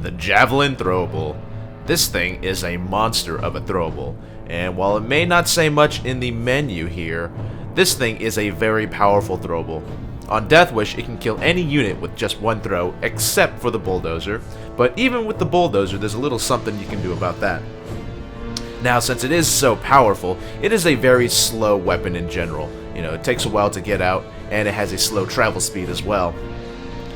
the Javelin Throwable. This thing is a monster of a throwable, and while it may not say much in the menu here, this thing is a very powerful throwable. On Death Wish, it can kill any unit with just one throw, except for the Bulldozer, but even with the Bulldozer, there's a little something you can do about that. Now, since it is so powerful, it is a very slow weapon in general. You know, it takes a while to get out, and it has a slow travel speed as well.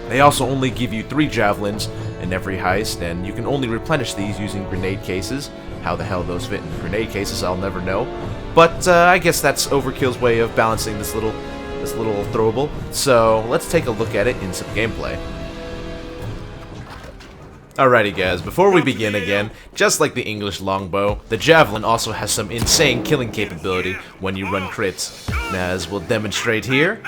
They also only give you 3 javelins in every heist, and you can only replenish these using grenade cases. How the hell those fit in grenade cases, I'll never know. But I guess that's Overkill's way of balancing this little throwable. So let's take a look at it in some gameplay. Alrighty guys, before we begin again, just like the English longbow, the Javelin also has some insane killing capability when you run crits. Now, as we'll demonstrate here,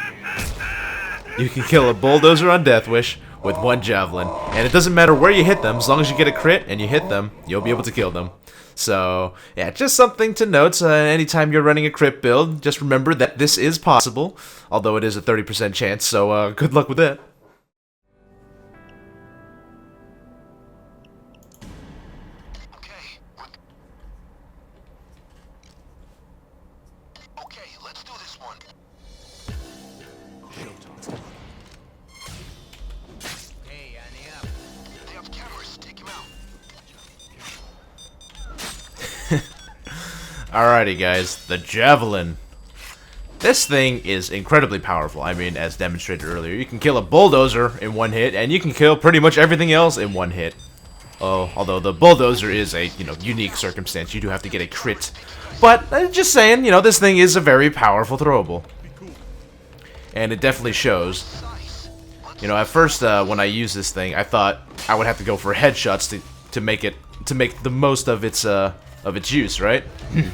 you can kill a Bulldozer on Death Wish with 1 Javelin, and it doesn't matter where you hit them, as long as you get a crit and you hit them, you'll be able to kill them. So, yeah, just something to note, anytime you're running a crit build, just remember that this is possible, although it is a 30% chance, so good luck with it. Alrighty guys, the Javelin. This thing is incredibly powerful. I mean, as demonstrated earlier, you can kill a Bulldozer in 1 hit, and you can kill pretty much everything else in 1 hit. Oh, although the Bulldozer is a, unique circumstance. You do have to get a crit. But, just saying, this thing is a very powerful throwable. And it definitely shows. At first, when I used this thing, I thought I would have to go for headshots to make the most of its use, right?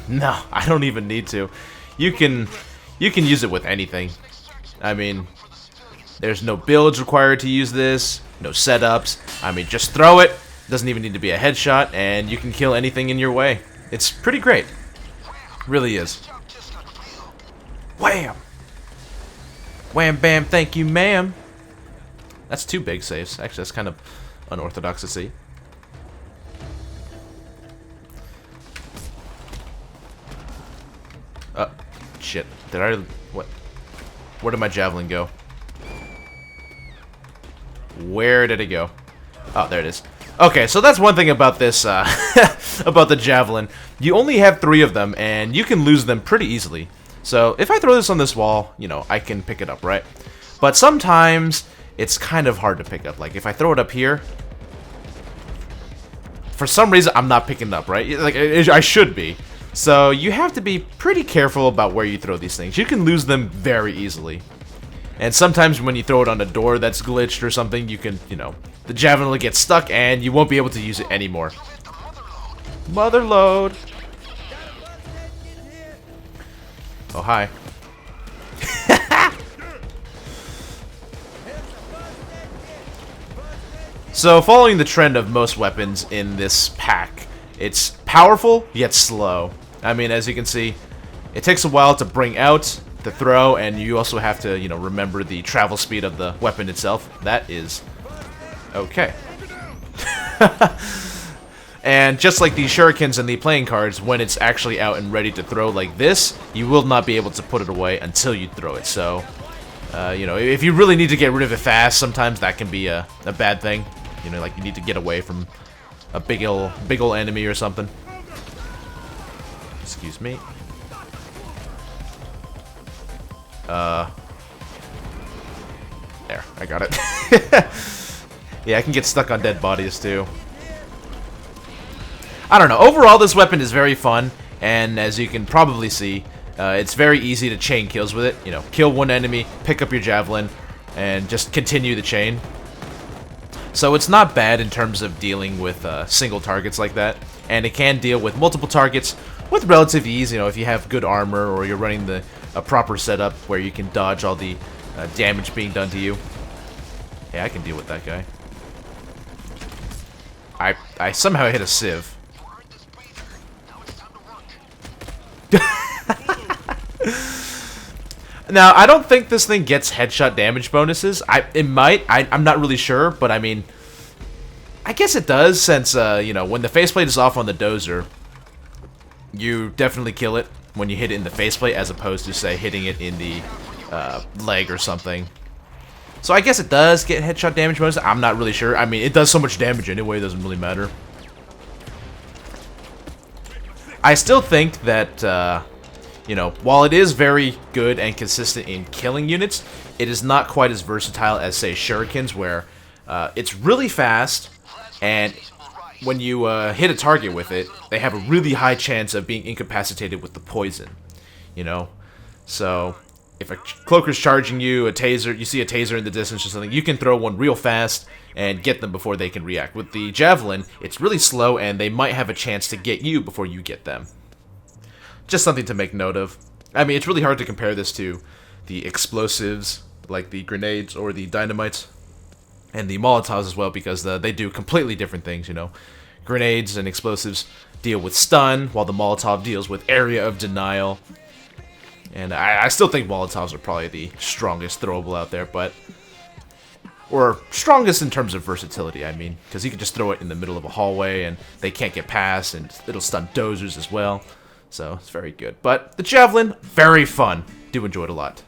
No, I don't even need to. You can use it with anything. I mean, there's no builds required to use this, no setups. I mean, just throw it. Doesn't even need to be a headshot, and you can kill anything in your way. It's pretty great. Really is. Wham! Wham bam, thank you, ma'am. That's 2 big saves. Actually, that's kind of unorthodox to see. Shit. Did I... What? Where did my Javelin go? Where did it go? Oh, there it is. Okay, so that's one thing about this, about the Javelin. You only have 3 of them, and you can lose them pretty easily. So, if I throw this on this wall, I can pick it up, right? But sometimes, it's kind of hard to pick up. Like, if I throw it up here, for some reason, I'm not picking it up, right? Like, I should be. So you have to be pretty careful about where you throw these things. You can lose them very easily. And sometimes when you throw it on a door that's glitched or something, you can, the Javelin will get stuck and you won't be able to use it anymore. Motherload. Oh, hi. So following the trend of most weapons in this pack, it's powerful yet slow. I mean, as you can see, it takes a while to bring out, to throw, and you also have to, remember the travel speed of the weapon itself. That is okay. And just like the shurikens and the playing cards, when it's actually out and ready to throw like this, you will not be able to put it away until you throw it. So, if you really need to get rid of it fast, sometimes that can be a bad thing. Like you need to get away from a big ol' enemy or something. Excuse me. There, I got it. Yeah, I can get stuck on dead bodies too. I don't know. Overall, this weapon is very fun, and as you can probably see, it's very easy to chain kills with it. Kill 1 enemy, pick up your Javelin, and just continue the chain. So it's not bad in terms of dealing with single targets like that, and it can deal with multiple targets with relative ease. If you have good armor or you're running a proper setup where you can dodge all the damage being done to you. Yeah, I can deal with that guy. I somehow hit a civ. Now, I don't think this thing gets headshot damage bonuses. It might. I'm not really sure, but I mean, I guess it does, since, you know, when the faceplate is off on the dozer, you definitely kill it when you hit it in the faceplate, as opposed to, say, hitting it in the leg or something. So I guess it does get headshot damage bonus. I'm not really sure. I mean, it does so much damage anyway, it doesn't really matter. I still think that, you know, while it is very good and consistent in killing units, it is not quite as versatile as, say, shurikens, where it's really fast, and when you hit a target with it, they have a really high chance of being incapacitated with the poison, you know? So, if a cloaker's charging you, a taser, you see a taser in the distance or something, you can throw one real fast and get them before they can react. With the Javelin, it's really slow, and they might have a chance to get you before you get them. Just something to make note of. I mean, it's really hard to compare this to the explosives, like the grenades or the dynamites, and the Molotovs as well, because they do completely different things, you know. Grenades and explosives deal with stun, while the Molotov deals with area of denial. And I still think Molotovs are probably the strongest throwable out there, but... Or strongest in terms of versatility, I mean. Because you can just throw it in the middle of a hallway, and they can't get past, and it'll stun dozers as well. So, it's very good. But the Javelin, very fun. Do enjoy it a lot.